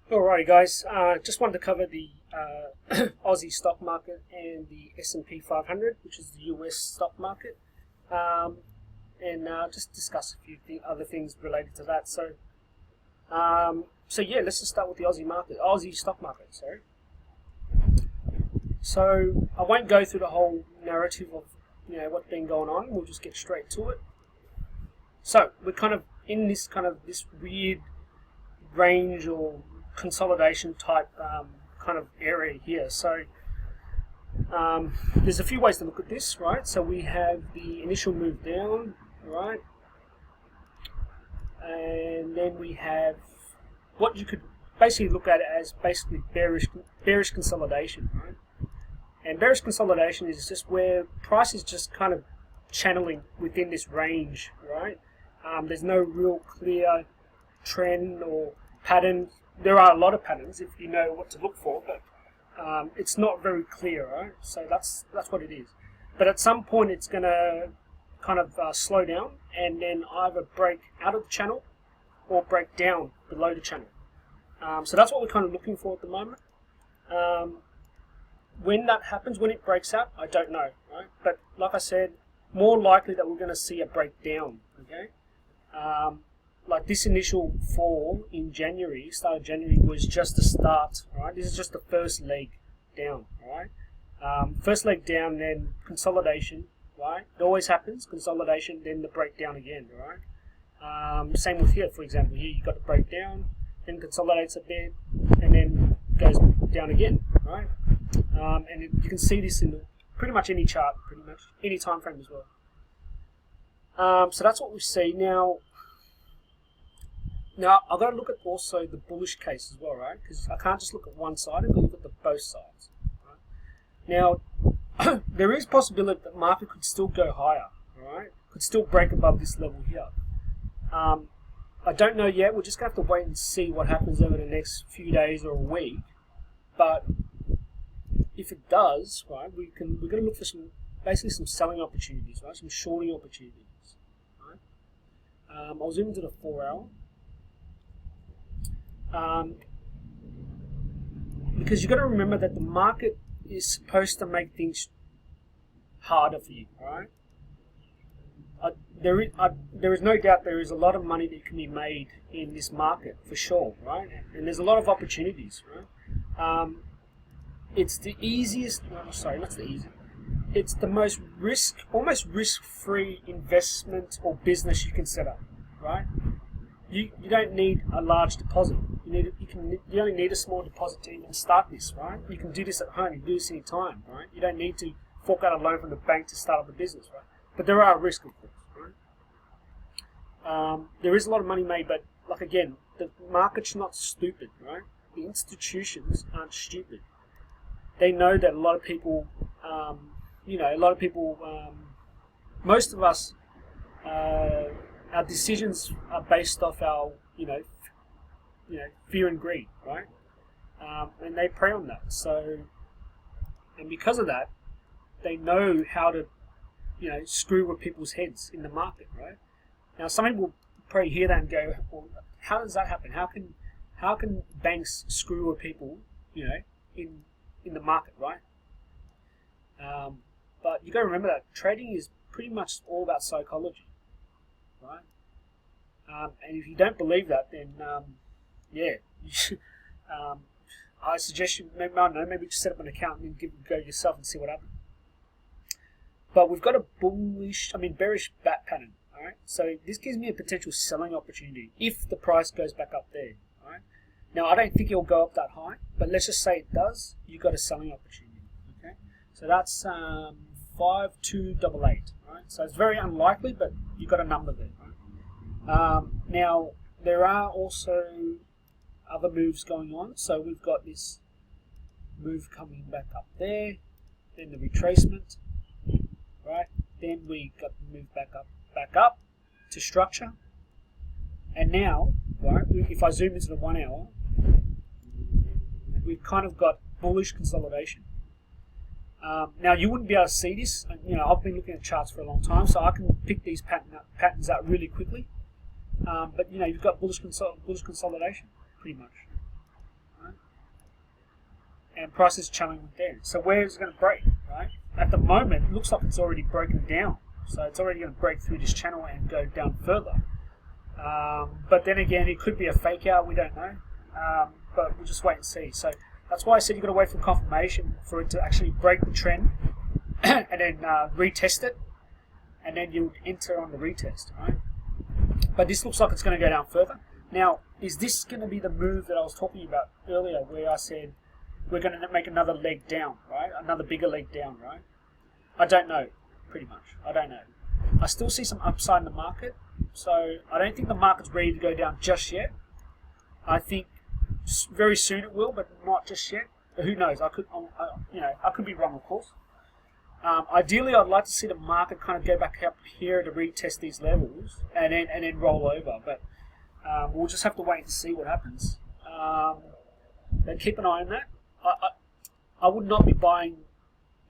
Alrighty guys, just wanted to cover the Aussie stock market and the S&P 500, which is the US stock market, and just discuss a few other things related to that. So yeah, let's just start with the Aussie stock market. Sorry. So I won't go through the whole narrative of what's been going on. We'll just get straight to it. So we're kind of in this weird range or consolidation type kind of area here. So there's a few ways to look at this, right? So we have the initial move down, right? And then we have what you could basically look at as basically bearish consolidation, right? And bearish consolidation is just where price is just kind of channeling within this range, right? There's no real clear trend or pattern. There are a lot of patterns if you know what to look for, but it's not very clear, right? So that's what it is. But at some point, it's going to kind of slow down and then either break out of the channel or break down below the channel. So that's what we're kind of looking for at the moment. When that happens, when it breaks out, I don't know, right? But like I said, more likely that we're going to see a breakdown, okay? Like this initial fall in January, start of January, was just the start, right? This is just the first leg down, right? First leg down, then consolidation, right? It always happens, consolidation, then the breakdown again, right? Same with here, for example. Here you got the breakdown, then consolidates a bit, and then goes down again, right? And you can see this in pretty much any chart, pretty much any time frame as well. So that's what we see now. Now I've got to look at also the bullish case as well, right? Because I can't just look at one side; I've got to look at both sides. Right? Now there is possibility that the market could still go higher, right? Could still break above this level here. I don't know yet. We're just gonna have to wait and see what happens over the next few days or a week. But if it does, right, we're going to look for basically some selling opportunities, right, some shorting opportunities, right. I'll zoom into the 4 hour, because you've got to remember that the market is supposed to make things harder for you, right. There is no doubt there is a lot of money that can be made in this market for sure, right, and there's a lot of opportunities, right. It's the easiest, sorry, not the easiest, it's the most almost risk-free investment or business you can set up, right? You don't need a large deposit. You only need a small deposit to even start this, right? You can do this at home, you can do this anytime, right? You don't need to fork out a loan from the bank to start up a business, right? But there are risks, of course, right? There is a lot of money made, but like again, the market's not stupid, right? The institutions aren't stupid. They know that a lot of people, most of us, our decisions are based off our, fear and greed, right? And they prey on that. So, and because of that, they know how to, screw with people's heads in the market, right? Now, some people probably hear that and go, well, how does that happen? How can banks screw with people, in the market, right? But you got to remember that trading is pretty much all about psychology, right? And if you don't believe that, then I suggest you maybe just set up an account and go yourself and see what happens. But we've got a bearish bat pattern, all right? So this gives me a potential selling opportunity if the price goes back up there, all right? Now, I don't think it'll go up that high, but let's just say it does. You've got a selling opportunity. Okay, so that's 5288. Right, so it's very unlikely, but you've got a number there. Right? Now, there are also other moves going on. So we've got this move coming back up there, then the retracement, right? Then we got the move back up to structure, and now, right? If I zoom into the 1 hour. We've kind of got bullish consolidation. Now you wouldn't be able to see this. I've been looking at charts for a long time, so I can pick these patterns out really quickly. But you've got bullish consolidation, pretty much. right? And price is channeling there. So where is it going to break, right? At the moment, it looks like it's already broken down. So it's already going to break through this channel and go down further. But then again, it could be a fake out. We don't know. But we'll just wait and see. So that's why I said you've got to wait for confirmation for it to actually break the trend and then retest it. And then you'll enter on the retest, right? But this looks like it's going to go down further. Now, is this going to be the move that I was talking about earlier where I said we're going to make another leg down, right? Another bigger leg down, right? I don't know, pretty much. I don't know. I still see some upside in the market. So I don't think the market's ready to go down just yet. I think very soon it will, but not just yet. But who knows? I could be wrong, of course. Ideally, I'd like to see the market kind of go back up here to retest these levels and then roll over. But we'll just have to wait and see what happens. But keep an eye on that. I would not be buying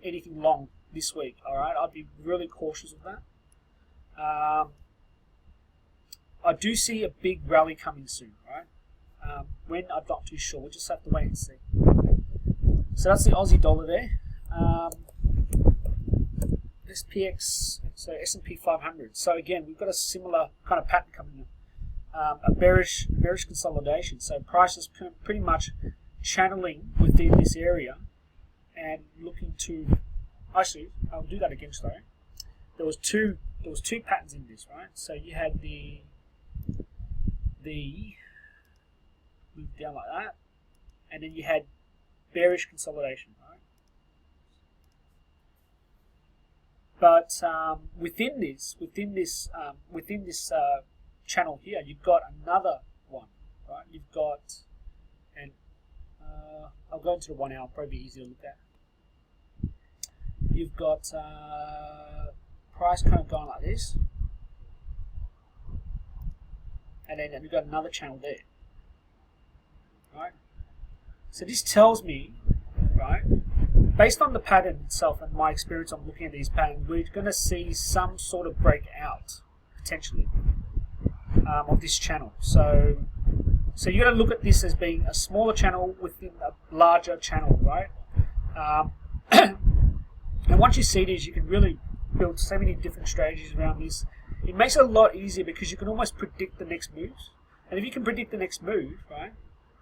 anything long this week. All right, I'd be really cautious of that. I do see a big rally coming soon. Right? When I'm not too sure. We'll just have to wait and see. So that's the Aussie dollar there. SPX, so S&P 500. So again, we've got a similar kind of pattern coming in. A bearish consolidation. So price is pretty much channeling within this area and looking to. Actually, I'll do that again. Sorry. There was two patterns in this, right? So you had the move down like that, and then you had bearish consolidation, right? But within this channel here, you've got another one, right? You've got, and I'll go into the 1 hour, probably easier to look at. You've got price kind of going like this, and then you've got another channel there, right? So this tells me, right, based on the pattern itself and my experience on looking at these patterns, we're going to see some sort of breakout potentially of this channel. So you got to look at this as being a smaller channel within a larger channel, right? And once you see these, you can really build so many different strategies around this. It makes it a lot easier because you can almost predict the next moves. And if you can predict the next move, right,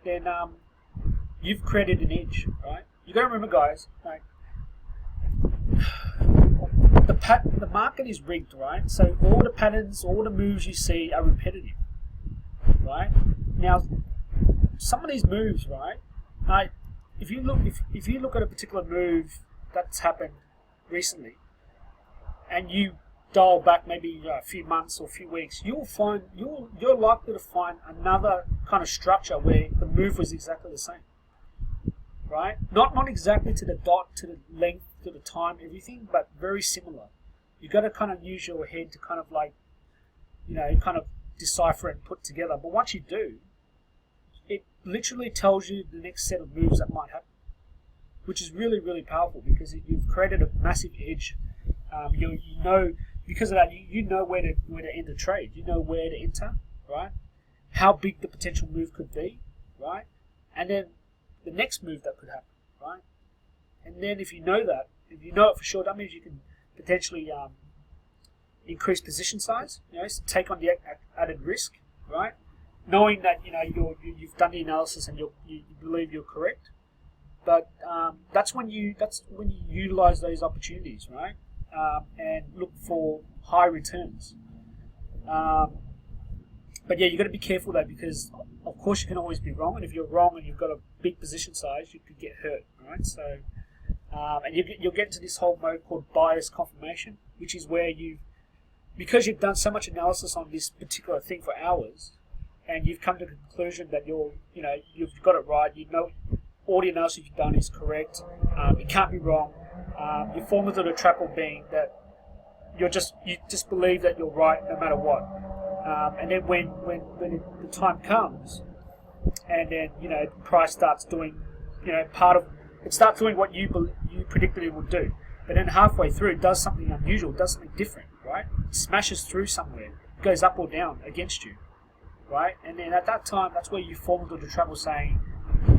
then you've created an edge, right? You got to remember, guys, like the market is rigged, right? So all the patterns, all the moves you see are repetitive, right? Now, some of these moves, right? If you look at a particular move that's happened recently, and you dial back maybe a few months or a few weeks, you're likely to find another kind of structure where the move was exactly the same, right? Not exactly to the dot, to the length, to the time, everything, but very similar. You got to kind of use your head to kind of like, kind of decipher it and put together. But once you do, it literally tells you the next set of moves that might happen, which is really, really powerful because you've created a massive edge. You know, because of that, you know where to end a trade. You know where to enter, right? How big the potential move could be, right? And then the next move that could happen, right? And then if you know it for sure, that means you can potentially increase position size, so take on the added risk, right? Knowing that you've done the analysis and you believe you're correct. But that's when you utilize those opportunities, right? And look for high returns. But yeah, you got to be careful though, because of course you can always be wrong, and if you're wrong and you've got a big position size, you could get hurt, right? So, and you'll get into this whole mode called bias confirmation, which is where because you've done so much analysis on this particular thing for hours, and you've come to the conclusion that you've got it right. All the analysis you've done is correct. You can't be wrong. You fall into the trap of being that you just believe that you're right no matter what. And then when the time comes, and then the price starts doing it starts doing what you predicted it would do, but then halfway through it does something unusual, does something different, right? It smashes through somewhere, goes up or down against you, right? And then at that time, that's where you fall into the trap of saying,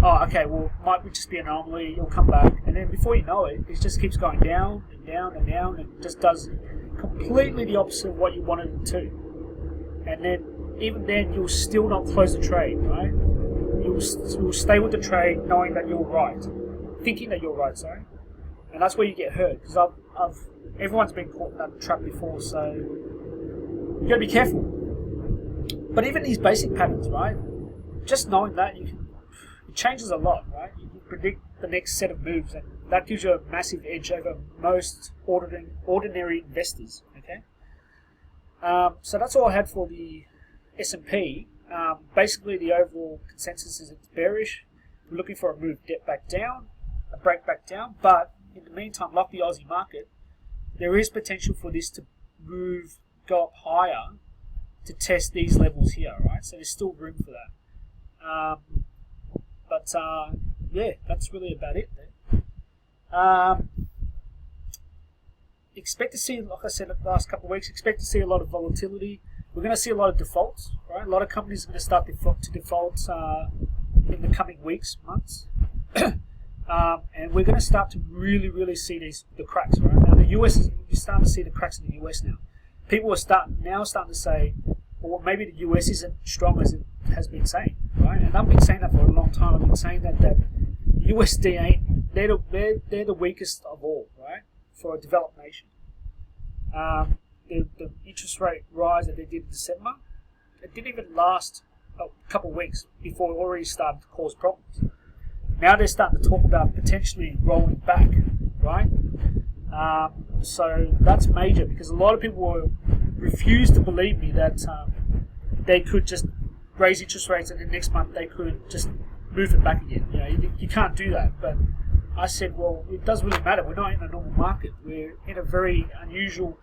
oh, okay, well, might just be an anomaly, it'll come back. And then before you know it, it just keeps going down and down and down and just does completely the opposite of what you wanted it to. And then, even then, you'll still not close the trade, right? You'll stay with the trade knowing that you're right. Thinking that you're right, sorry. And that's where you get hurt, because everyone's been caught in that trap before, so you got to be careful. But even these basic patterns, right? Just knowing that, it changes a lot, right? You can predict the next set of moves, and that gives you a massive edge over most ordinary investors, okay? So that's all I had for the S&P. Basically, the overall consensus is it's bearish. We're looking for a move back down, a break back down, but in the meantime, like the Aussie market, there is potential for this to go up higher to test these levels here, right? So there's still room for that. Yeah, that's really about it there. Expect to see, like I said the last couple of weeks, expect to see a lot of volatility. We're going to see a lot of defaults, right? A lot of companies are going to start to default in the coming weeks, months. And we're going to start to really see the cracks, right? Now, the US you're starting to see the cracks in the US now. People are starting to say, well, maybe the US isn't strong as it has been saying, right? And I've been saying that for a long time. I've been saying that USD ain't, they're the weakest of all, right? For a developed nation. The interest rate rise that they did in December, it didn't even last a couple of weeks before it already started to cause problems. Now they're starting to talk about potentially rolling back, right? So that's major, because a lot of people refuse to believe me that they could just raise interest rates and then next month they could just move it back again. You know, you can't do that. But I said, well, it doesn't really matter. We're not in a normal market. We're in a very unusual,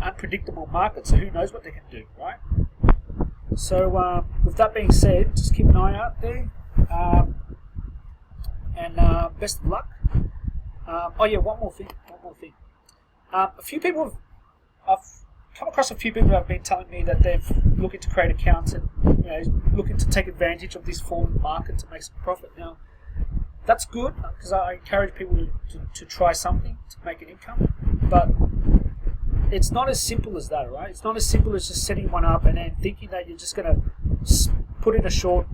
unpredictable market. So who knows what they can do, right? So with that being said, just keep an eye out there. And best of luck. Oh yeah, one more thing. A few people I've come across a few people who have been telling me that they're looking to create accounts and looking to take advantage of this falling market to make some profit. Now, that's good, because I encourage people to try something to make an income, but it's not as simple as that, right? It's not as simple as just setting one up and then thinking that you're just going to put in a short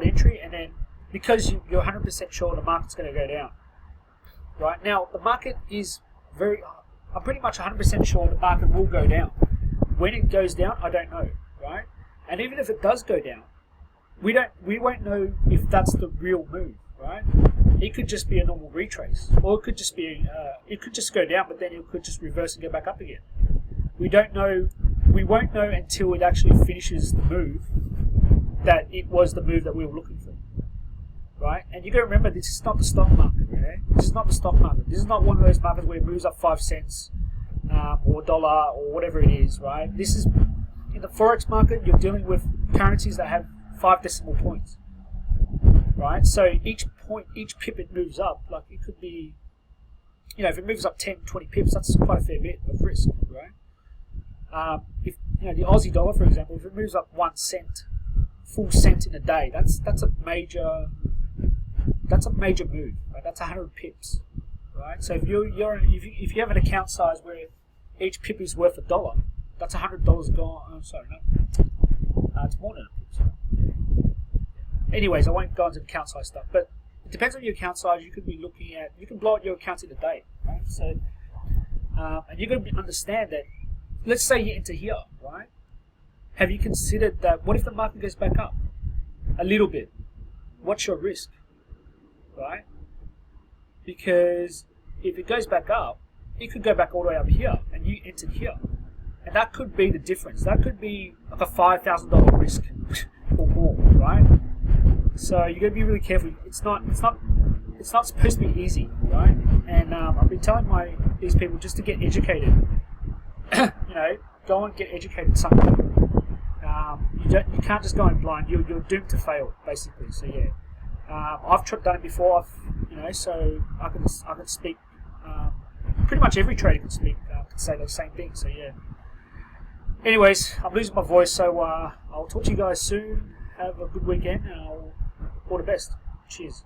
entry, and then because you're 100% sure the market's going to go down, right? Now, the market is I'm pretty much 100% sure the market will go down. When it goes down, I don't know, right? And even if it does go down, we won't know if that's the real move, right? It could just be a normal retrace, or it could just be it could just go down, but then it could just reverse and go back up again. We don't know. We won't know until it actually finishes the move that it was the move that we were looking for, right? And you got to remember, this is not the stock market, okay? This is not the stock market. This is not one of those markets where it moves up 5 cents or $1 or whatever it is, right? This is, in the forex market, you're dealing with currencies that have 5 decimal points, right? So each pip it moves up, like it could be, if it moves up 10, 20 pips, that's quite a fair bit of risk, right? If the Aussie dollar, for example, if it moves up 1 cent, full cent in a day, that's a major move, right? That's 100 pips, right? So if if you have an account size where each pip is worth $1, that's $100 gone. Oh, sorry, no, it's more than a pip. Sorry. Anyways, I won't go into the account size stuff, but it depends on your account size. You can blow out your accounts in a day, right? So, and you're going to understand that. Let's say you're into here, right? Have you considered that? What if the market goes back up a little bit? What's your risk, right? Because if it goes back up, it could go back all the way up here, and you entered here, and that could be the difference. That could be like a $5,000 risk or more, right? So you got to be really careful. It's not supposed to be easy, right? And I've been telling these people just to get educated. Go and get educated somewhere. You can't just go in blind. You're doomed to fail, basically. So yeah, I've done it before. So I can speak. Pretty much every trader can speak. Can say the same thing. So yeah. Anyways, I'm losing my voice, so I'll talk to you guys soon. Have a good weekend, and I'll All the best. Cheers.